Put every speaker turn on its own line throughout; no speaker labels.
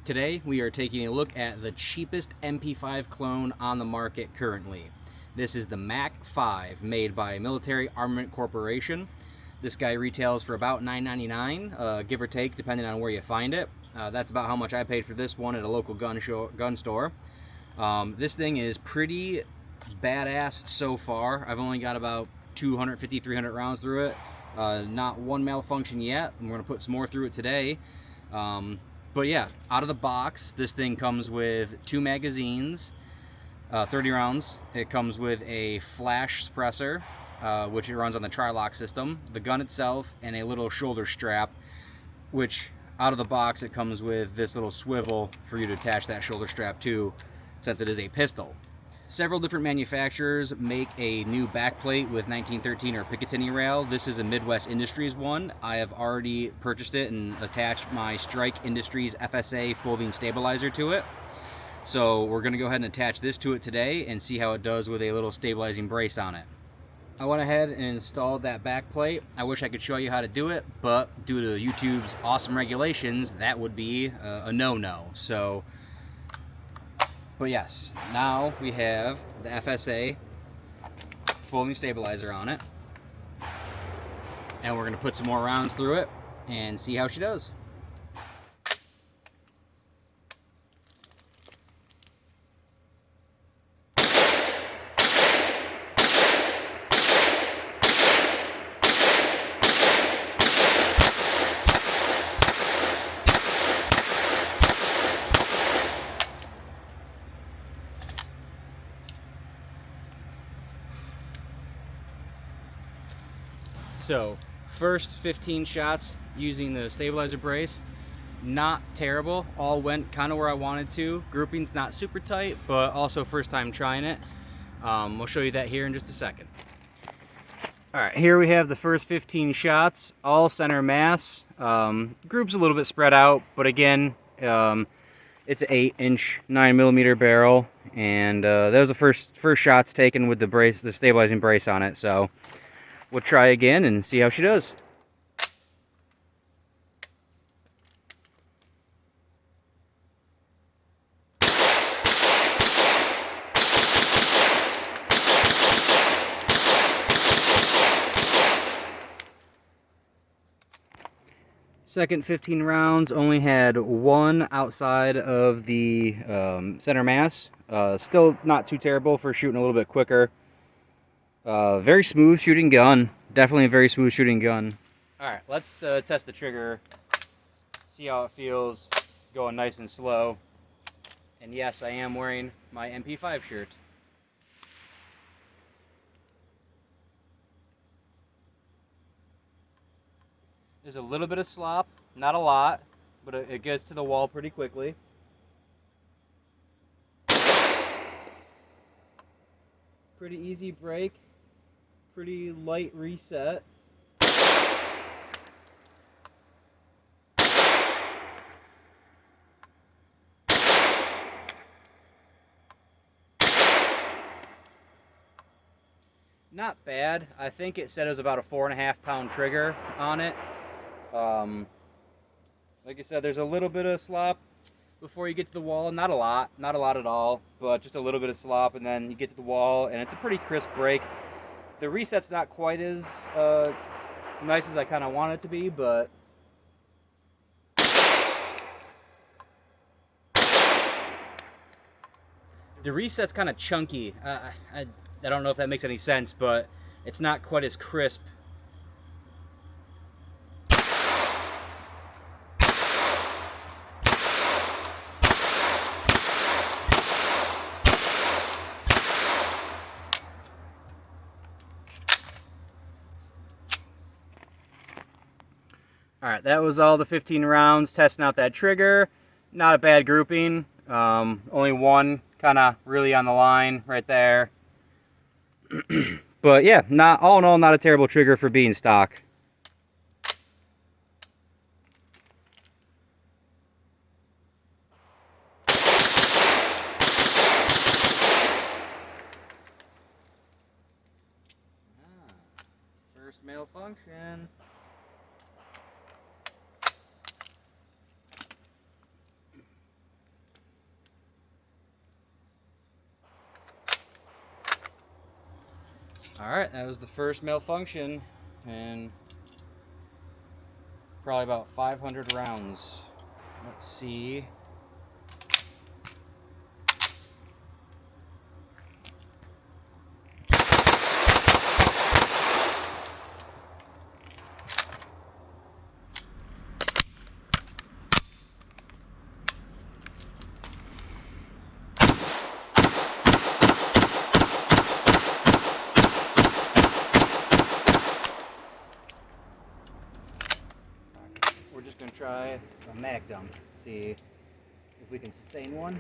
Today we are taking a look at the cheapest MP5 clone on the market currently. This is the MAC-5 made by Military Armament Corporation. This guy retails for about $9.99, give or take, depending on where you find it. That's about how much I paid for this one at a local gun store. This thing is pretty badass so far. I've only got about 250, 300 rounds through it. Not one malfunction yet. I'm going to put some more through it today. But yeah, out of the box, this thing comes with 2 magazines, 30 rounds. It comes with a flash suppressor, which it runs on the tri-lock system, the gun itself, and a little shoulder strap, which out of the box it comes with this little swivel for you to attach that shoulder strap to, since it is a pistol. Several different manufacturers make a new backplate with 1913 or Picatinny rail. This is a Midwest Industries one. I have already purchased it and attached my Strike Industries FSA folding stabilizer to it. So we're going to go ahead and attach this to it today and see how it does with a little stabilizing brace on it. I went ahead and installed that backplate. I wish I could show you how to do it, but due to YouTube's awesome regulations, that would be a no-no. But yes, now we have the FSA folding stabilizer on it, and we're going to put some more rounds through it and see how she does. So, first 15 shots using the stabilizer brace, not terrible. All went kind of where I wanted to. Grouping's not super tight, but also first time trying it. We'll show you that here in just a second. Alright, here we have the first 15 shots, all center mass. Group's a little bit spread out, but again, it's an 8-inch 9mm barrel, and that was the first shots taken with the brace, the stabilizing brace on it. So we'll try again and see how she does. Second 15 rounds only had one outside of the center mass. Still not too terrible for shooting a little bit quicker. Very smooth shooting gun. Definitely a very smooth shooting gun. Alright, let's test the trigger. See how it feels going nice and slow. And yes, I am wearing my MP5 shirt. There's a little bit of slop, not a lot, but it gets to the wall pretty quickly. Pretty easy break. Pretty light reset. Not bad. I think it said it was about a 4.5-pound trigger on it. Like I said, there's a little bit of slop before you get to the wall. Not a lot at all, but just a little bit of slop, and then you get to the wall, and it's a pretty crisp break. The reset's not quite as nice as I kind of want it to be, but the reset's kind of chunky. I don't know if that makes any sense, but it's not quite as crisp. Alright, that was all the 15 rounds, testing out that trigger. Not a bad grouping. Only one kind of really on the line right there. But yeah, all in all, not a terrible trigger for being stock. First malfunction. Alright, that was the first malfunction, and probably about 500 rounds. Let's see. We're just going to try a mag dump, see if we can sustain one.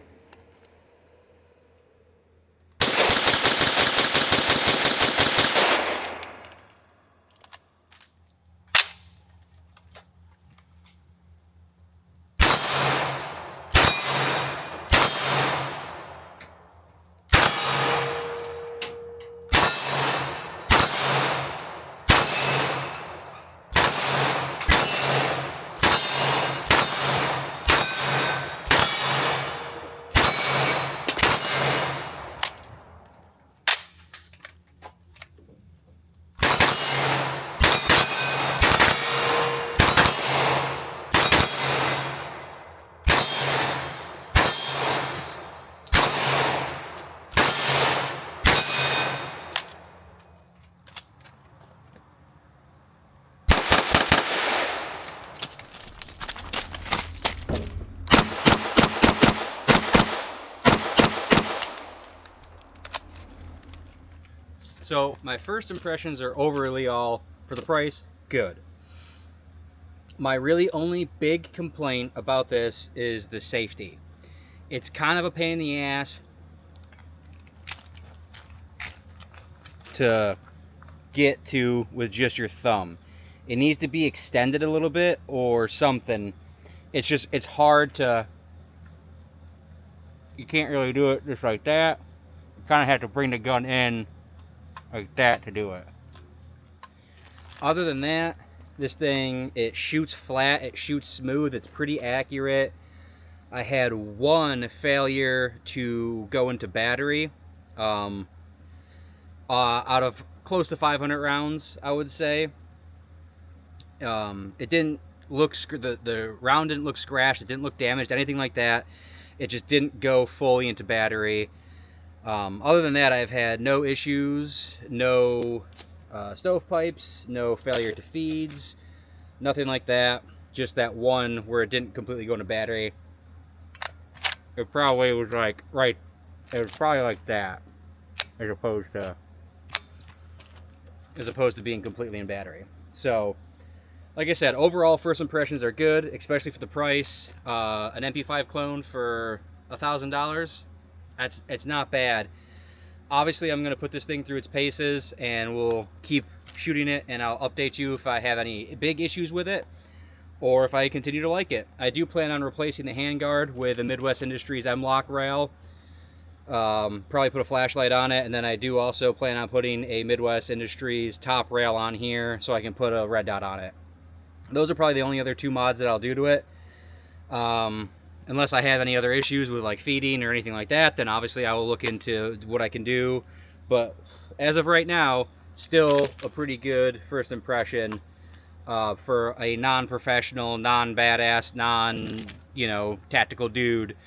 So my first impressions are overly all, for the price, good. My really only big complaint about this is the safety. It's kind of a pain in the ass to get to with just your thumb. It needs to be extended a little bit or something. It's hard to, you can't really do it just like that. You kind of have to bring the gun in like that to do it. Other than that, this thing, it shoots flat, it shoots smooth, it's pretty accurate. I had one failure to go into battery out of close to 500 rounds, I would say. It didn't look, the round didn't look scratched, it didn't look damaged, anything like that. It just didn't go fully into battery. Other than that, I've had no issues, no stovepipes, no failure to feeds, nothing like that. Just that one where it didn't completely go into battery. It probably was like, it was probably like that, as opposed to being completely in battery. So, like I said, overall first impressions are good, especially for the price. An MP5 clone for $1,000. It's not bad. Obviously, I'm going to put this thing through its paces, and we'll keep shooting it, and I'll update you if I have any big issues with it, or if I continue to like it. I do plan on replacing the handguard with a Midwest Industries M-Lock rail. Probably put a flashlight on it, and then I do also plan on putting a Midwest Industries top rail on here, so I can put a red dot on it. Those are probably the only other two mods that I'll do to it. Unless I have any other issues with like feeding or anything like that, then obviously I will look into what I can do. But as of right now, still a pretty good first impression for a non-professional, non-badass, tactical dude.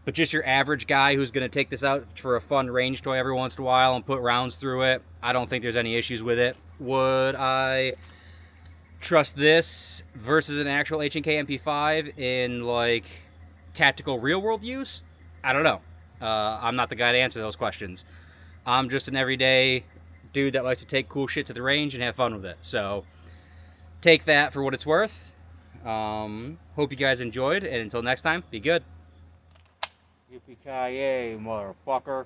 But just your average guy who's going to take this out for a fun range toy every once in a while and put rounds through it, I don't think there's any issues with it. Would I trust this versus an actual H&K MP5 in like tactical real-world use? I don't know. I'm not the guy to answer those questions. I'm just an everyday dude that likes to take cool shit to the range and have fun with it. So take that for what it's worth. Hope you guys enjoyed, and until next time, be good. Yippee-ki-yay, motherfucker.